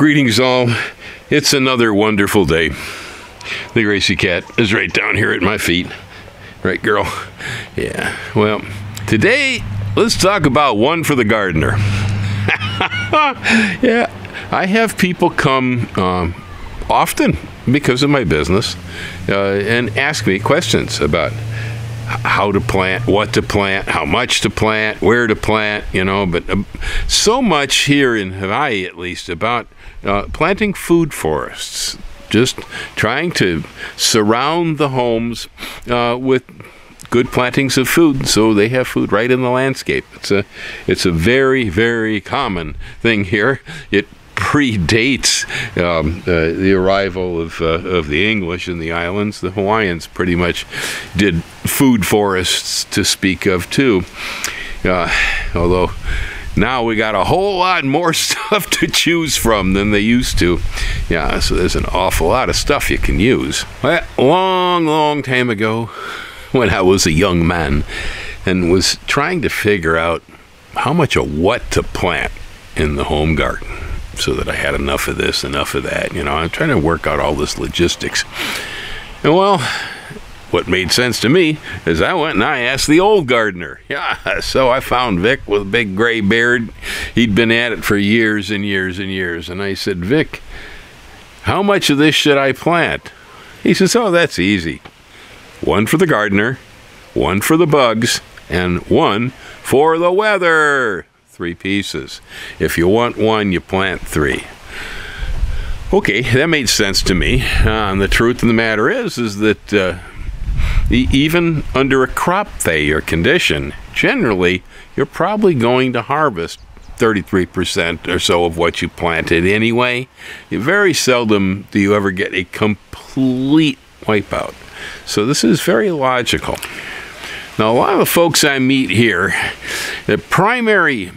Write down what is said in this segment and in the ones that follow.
Greetings all. It's another wonderful day. The Gracie cat is right down here at my feet. Right, girl? Yeah. Well, today, let's talk about one for the gardener. Yeah, I have people come often because of my business and ask me questions about how to plant, what to plant, how much to plant, where to plant, but so much here in Hawaii, at least, about planting food forests. Just trying to surround the homes with good plantings of food so they have food right in the landscape. It's a very, very common thing here. It predates the arrival of the English in the islands. The Hawaiians pretty much did food forests to speak of too, although now we got a whole lot more stuff to choose from than they used to. Yeah, so there's an awful lot of stuff you can use. Well, long time ago, when I was a young man and was trying to figure out how much of what to plant in the home garden, so that I had enough of this, enough of that. I'm trying to work out all this logistics. And well, what made sense to me is I went and I asked the old gardener. Yeah, so I found Vic with a big gray beard. He'd been at it for years and years and years. And I said, Vic, how much of this should I plant? He says, oh, that's easy. One for the gardener, one for the bugs, and one for the weather. 3 pieces. If you want one, you plant 3. Okay, that made sense to me. And the truth of the matter is that even under a crop failure condition, generally, you're probably going to harvest 33% or so of what you planted anyway. Very seldom do you ever get a complete wipeout. So this is very logical. Now, a lot of the folks I meet here, the primary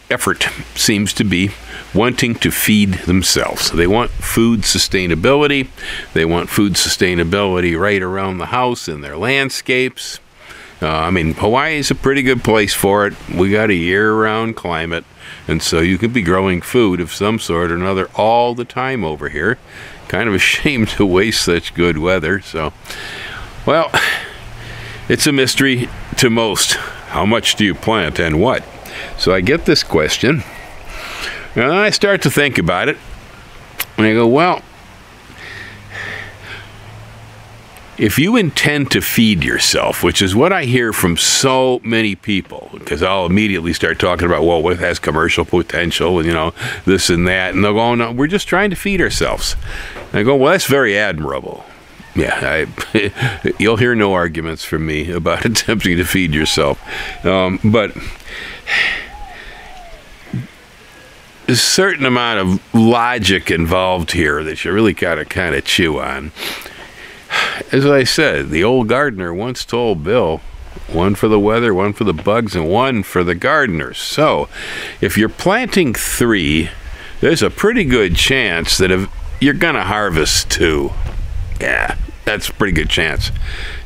effort seems to be wanting to feed themselves. They want food sustainability. They want food sustainability right around the house in their landscapes. Hawaii is a pretty good place for it. We got a year-round climate, and so you could be growing food of some sort or another all the time over here. Kind of a shame to waste such good weather. So, well, it's a mystery to most. How much do you plant and what? So I get this question, and I start to think about it, and I go, well, if you intend to feed yourself, which is what I hear from so many people, because I'll immediately start talking about, well, what has commercial potential, and, this and that, and they'll go, no, we're just trying to feed ourselves. And I go, well, that's very admirable. Yeah, you'll hear no arguments from me about attempting to feed yourself. But there's a certain amount of logic involved here that you really got to kind of chew on. As I said, the old gardener once told Bill, one for the weather, one for the bugs, and one for the gardeners. So if you're planting 3, there's a pretty good chance that you're going to harvest 2. Yeah, that's a pretty good chance.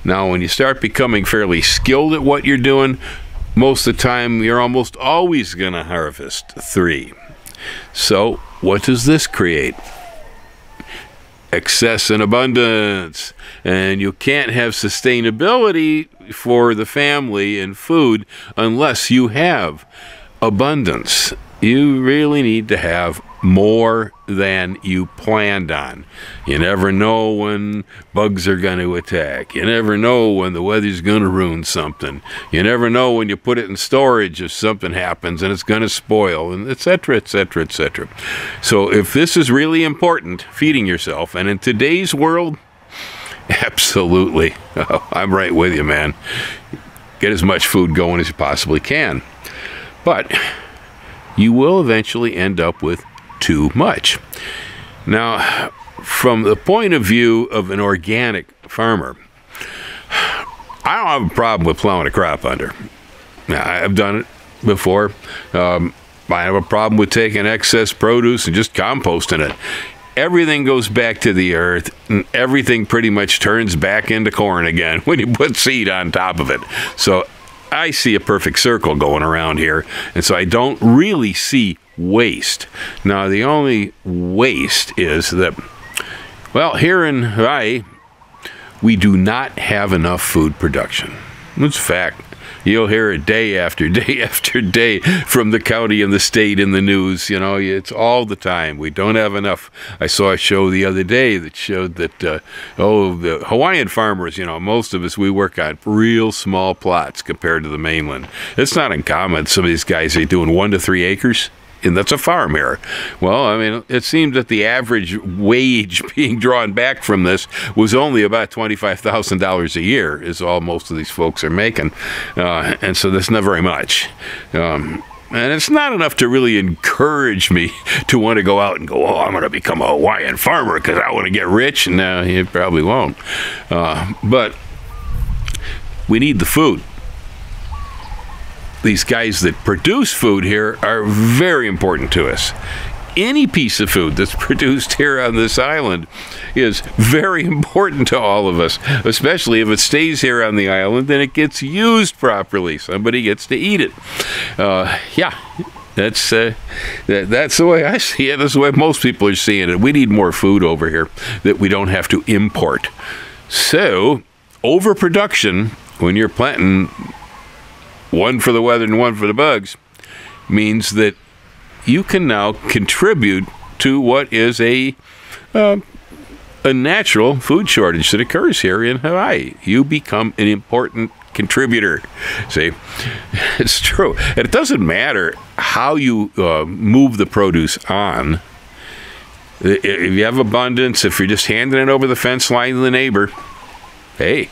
Now, when you start becoming fairly skilled at what you're doing, most of the time, you're almost always going to harvest 3. So, what does this create? Excess and abundance. And you can't have sustainability for the family and food unless you have abundance. You really need to have more than you planned on. You never know when bugs are going to attack. You never know when the weather's going to ruin something. You never know when you put it in storage if something happens and it's going to spoil, and etc., etc., etc. So if this is really important, feeding yourself, and in today's world, absolutely. I'm right with you, man. Get as much food going as you possibly can. But you will eventually end up with too much. Now, from the point of view of an organic farmer, I don't have a problem with plowing a crop under. Now, I've done it before. I have a problem with taking excess produce and just composting it. Everything goes back to the earth, and everything pretty much turns back into corn again when you put seed on top of it. So I see a perfect circle going around here, and so I don't really see waste. Now, the only waste is that, well, here in Hawaii, we do not have enough food production. It's a fact. You'll hear it day after day after day from the county and the state in the news. You know, it's all the time. We don't have enough. I saw a show the other day that showed that, the Hawaiian farmers, you know, most of us, we work on real small plots compared to the mainland. It's not uncommon. Some of these guys are doing 1 to 3 acres. And that's a farm here. Well, I mean, it seemed that the average wage being drawn back from this was only about $25,000 a year, is all most of these folks are making. And so that's not very much. And it's not enough to really encourage me to want to go out and go, oh, I'm going to become a Hawaiian farmer because I want to get rich. No, you probably won't. But we need the food. These guys that produce food here are very important to us. Any piece of food that's produced here on this island is very important to all of us, especially if it stays here on the island and it gets used properly. Somebody gets to eat it. Yeah, that's the way I see it. That's the way most people are seeing it. We need more food over here that we don't have to import. So, overproduction, when you're planting one for the weather and one for the bugs, means that you can now contribute to what is a natural food shortage that occurs here in Hawaii. You become an important contributor. See, it's true. And it doesn't matter how you move the produce on. If you have abundance, if you're just handing it over the fence line to the neighbor, hey,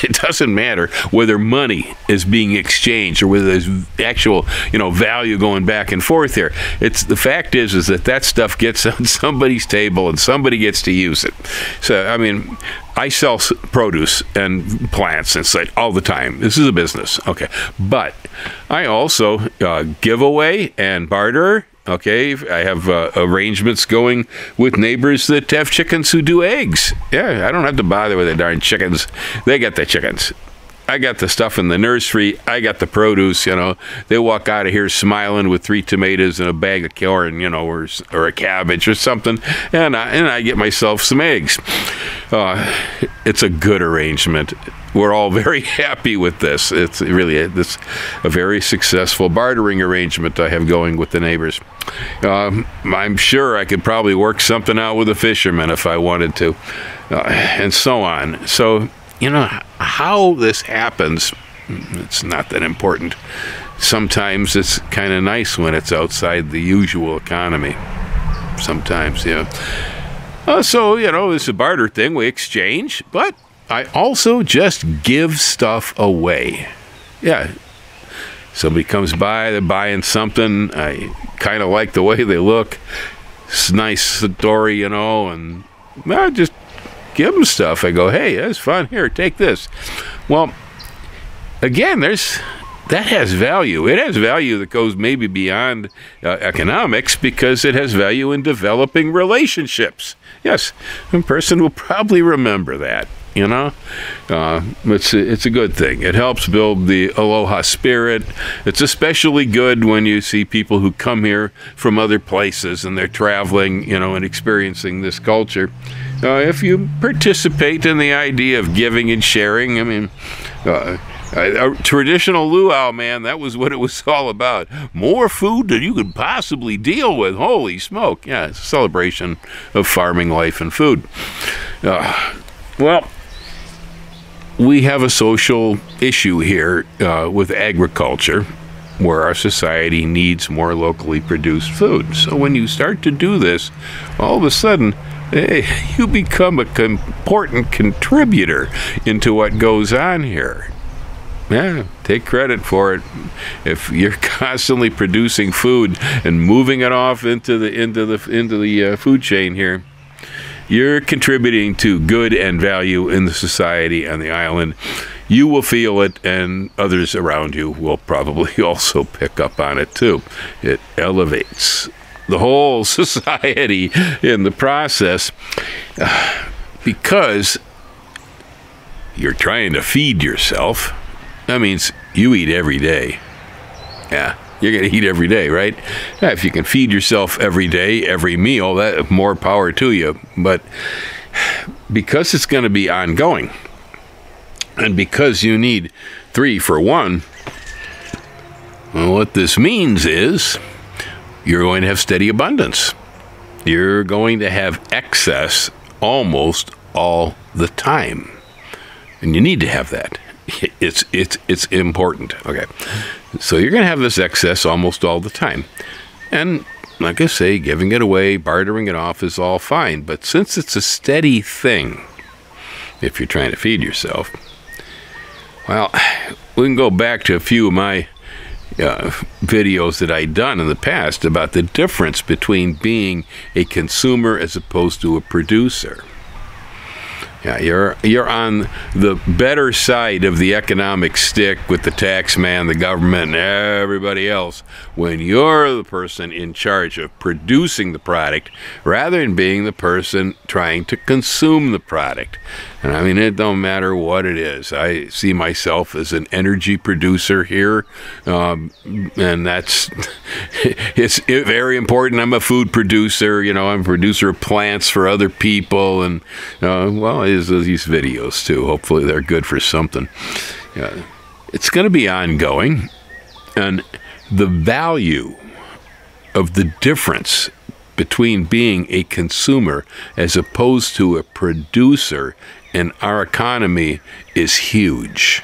it doesn't matter whether money is being exchanged or whether there's actual, value going back and forth here. The fact is that stuff gets on somebody's table and somebody gets to use it. So, I mean, I sell produce and plants and such all the time. This is a business, okay. But I also give away and barter. Okay, I have arrangements going with neighbors that have chickens who do eggs. Yeah, I don't have to bother with the darn chickens. They got the chickens. I got the stuff in the nursery. I got the produce, They walk out of here smiling with 3 tomatoes and a bag of corn, or a cabbage or something, and I get myself some eggs. It's a good arrangement. We're all very happy with this. It's really a very successful bartering arrangement I have going with the neighbors. I'm sure I could probably work something out with a fisherman if I wanted to, and so on. So, how this happens, it's not that important. Sometimes it's kind of nice when it's outside the usual economy. Sometimes, yeah. So, it's a barter thing. We exchange, but I also just give stuff away. Yeah. Somebody comes by, they're buying something. I kind of like the way they look. It's nice story, and I just give them stuff. I go, hey, that's fun. Here, take this. Well, again, that has value. It has value that goes maybe beyond economics because it has value in developing relationships. Yes, a person will probably remember that. It's a good thing. It helps build the aloha spirit. It's especially good when you see people who come here from other places and they're traveling, and experiencing this culture. If you participate in the idea of giving and sharing, I mean, a traditional luau, man, that was what it was all about. More food than you could possibly deal with. Holy smoke. Yeah, it's a celebration of farming life and food. Well, we have a social issue here with agriculture where our society needs more locally produced food. So when you start to do this, all of a sudden, hey, you become an important contributor into what goes on here. Yeah, take credit for it. If you're constantly producing food and moving it off into the food chain here, you're contributing to good and value in the society and the island. You will feel it, and others around you will probably also pick up on it too. It elevates the whole society in the process because you're trying to feed yourself. That means you eat every day. Yeah, you're going to eat every day, right? Yeah, if you can feed yourself every day, every meal, that more power to you. But because it's going to be ongoing, and because you need 3 for 1, well, what this means is you're going to have steady abundance. You're going to have excess almost all the time. And you need to have that. It's important. Okay. So you're going to have this excess almost all the time. And like I say, giving it away, bartering it off is all fine. But since it's a steady thing, if you're trying to feed yourself, well, we can go back to a few of my videos that I'd done in the past about the difference between being a consumer as opposed to a producer. Yeah, you're on the better side of the economic stick with the tax man, the government, and everybody else when you're the person in charge of producing the product rather than being the person trying to consume the product. And I mean, it don't matter what it is. I see myself as an energy producer here, and that's it's very important. I'm a food producer. You know, I'm a producer of plants for other people, and well, these videos too. Hopefully, they're good for something. It's going to be ongoing, and the value of the difference between being a consumer as opposed to a producer in our economy is huge.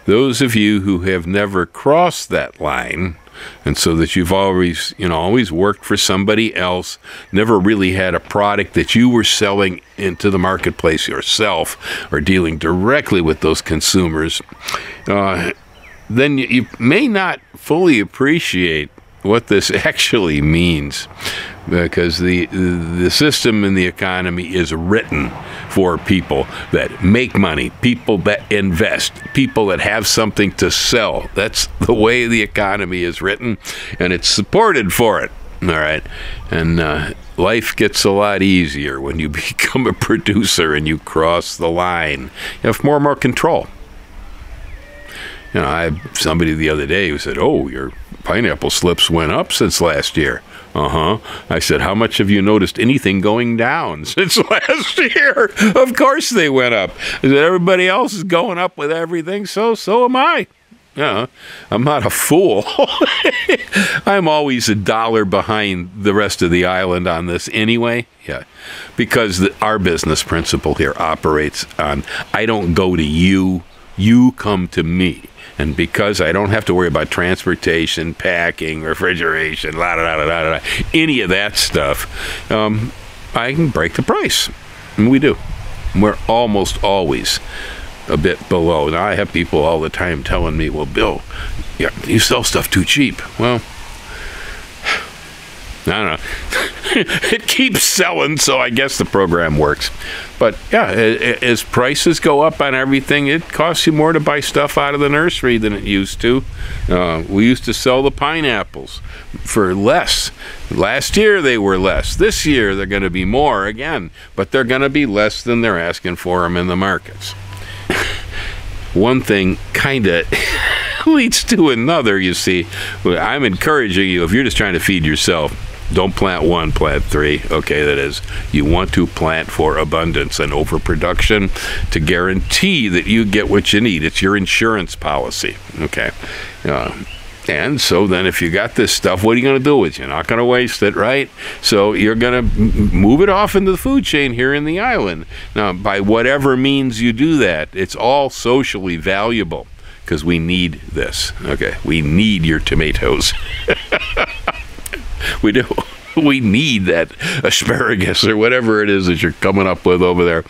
Those of you who have never crossed that line, and so that you've always worked for somebody else, never really had a product that you were selling into the marketplace yourself or dealing directly with those consumers, then you may not fully appreciate what this actually means, because the system in the economy is written for people that make money, people that invest, people that have something to sell. That's the way the economy is written, and it's supported for it. All right, and life gets a lot easier when you become a producer and you cross the line. You have more and more control. You know, I had somebody the other day who said, "Oh, your pineapple slips went up since last year." I said, "How much have you noticed anything going down since last year?" Of course they went up. I said, everybody else is going up with everything, so am I. I'm not a fool. I'm always $1 behind the rest of the island on this anyway. Yeah, because our business principle here operates on, I don't go to you, you come to me. And because I don't have to worry about transportation, packing, refrigeration, any of that stuff, I can break the price. And we do. We're almost always a bit below. Now, I have people all the time telling me, "Well, Bill, you sell stuff too cheap." Well, I don't know. It keeps selling, so I guess the program works. But yeah, as prices go up on everything, it costs you more to buy stuff out of the nursery than it used to. We used to sell the pineapples for less. Last year they were less. This year they're going to be more again, but they're going to be less than they're asking for them in the markets. One thing kind of leads to another, you see. I'm encouraging you, if you're just trying to feed yourself, don't plant 1, plant 3. Okay, that is, you want to plant for abundance and overproduction to guarantee that you get what you need. It's your insurance policy. Okay. And so then if you got this stuff, what are you going to do with it? You're not going to waste it, right? So you're going to move it off into the food chain here in the island. Now, by whatever means you do that, it's all socially valuable because we need this. Okay, we need your tomatoes. We do. We need that asparagus or whatever it is that you're coming up with over there.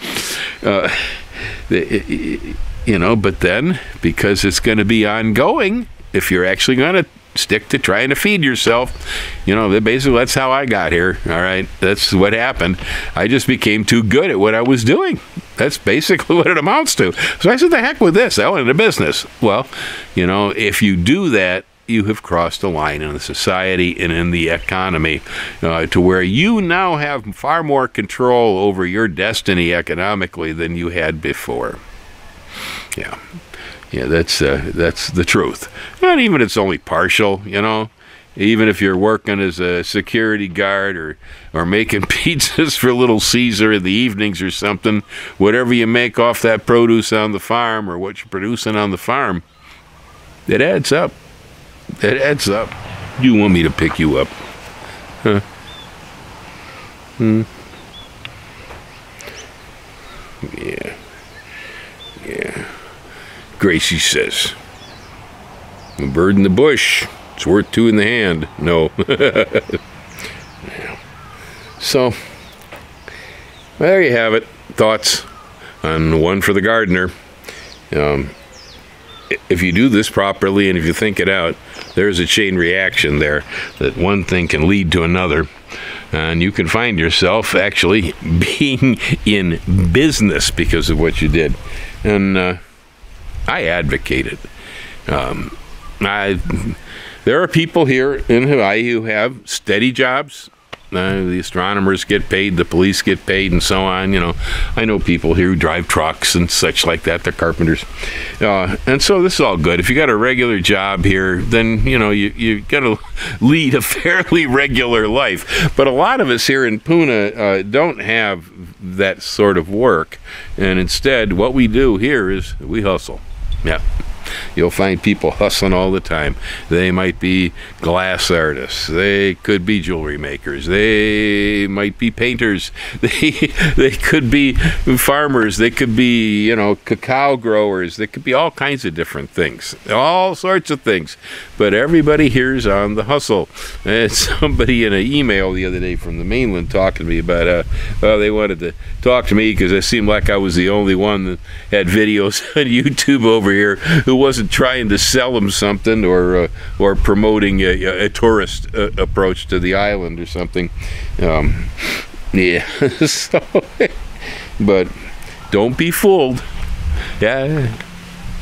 But then, because it's going to be ongoing, if you're actually going to stick to trying to feed yourself, basically that's how I got here. All right, that's what happened. I just became too good at what I was doing. That's basically what it amounts to. So I said, the heck with this. I went into business. Well, if you do that, you have crossed a line in the society and in the economy to where you now have far more control over your destiny economically than you had before. Yeah. Yeah, that's the truth. And even if it's only partial, you know, even if you're working as a security guard or making pizzas for Little Caesar in the evenings or something, whatever you make off that produce on the farm or what you're producing on the farm, it adds up. It adds up. You want me to pick you up? Huh? Yeah. Yeah. Gracie says, a bird in the bush, it's worth two in the hand. No. So, there you have it. Thoughts on One for the Gardener. If you do this properly and if you think it out, there's a chain reaction there that one thing can lead to another. And you can find yourself actually being in business because of what you did. And I advocate it. There are people here in Hawaii who have steady jobs. The astronomers get paid, the police get paid, and so on. You know, I know people here who drive trucks and such like that. They're carpenters, and so this is all good. If you got a regular job here, then you know you got to lead a fairly regular life. But a lot of us here in Puna don't have that sort of work, and instead, what we do here is we hustle. Yeah. You'll find people hustling all the time. They might be glass artists. They could be jewelry makers. They might be painters. They could be farmers. They could be, you know, cacao growers. They could be all kinds of different things. All sorts of things. But everybody here's on the hustle. And somebody in an email the other day from the mainland talking to me about they wanted to talk to me because it seemed like I was the only one that had videos on YouTube over here who wasn't trying to sell them something or promoting a tourist approach to the island or something. Yeah. So, but don't be fooled. Yeah,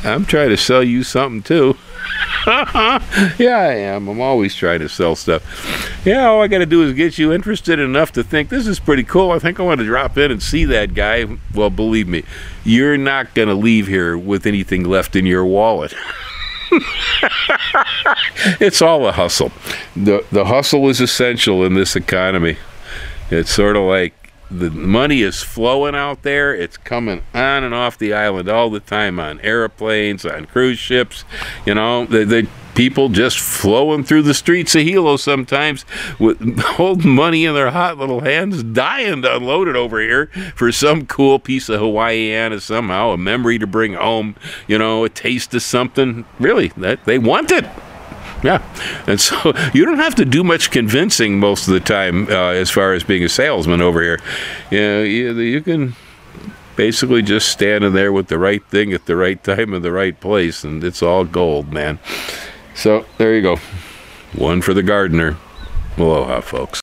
I'm trying to sell you something too. Yeah, I am. I'm always trying to sell stuff. Yeah, all I got to do is get you interested enough to think this is pretty cool. I think I want to drop in and see that guy. Well, believe me, you're not going to leave here with anything left in your wallet. It's all a hustle. The hustle is essential in this economy. It's sort of like the money is flowing out there. It's coming on and off the island all the time on airplanes, on cruise ships. You know, the people just flowing through the streets of Hilo sometimes with holding money in their hot little hands, dying to unload it over here for some cool piece of Hawaiiana somehow, a memory to bring home, you know, a taste of something. Really, that they want it. Yeah, and so you don't have to do much convincing most of the time as far as being a salesman over here. You can basically just stand in there with the right thing at the right time in the right place, and it's all gold, man. So there you go. One for the gardener. Aloha, folks.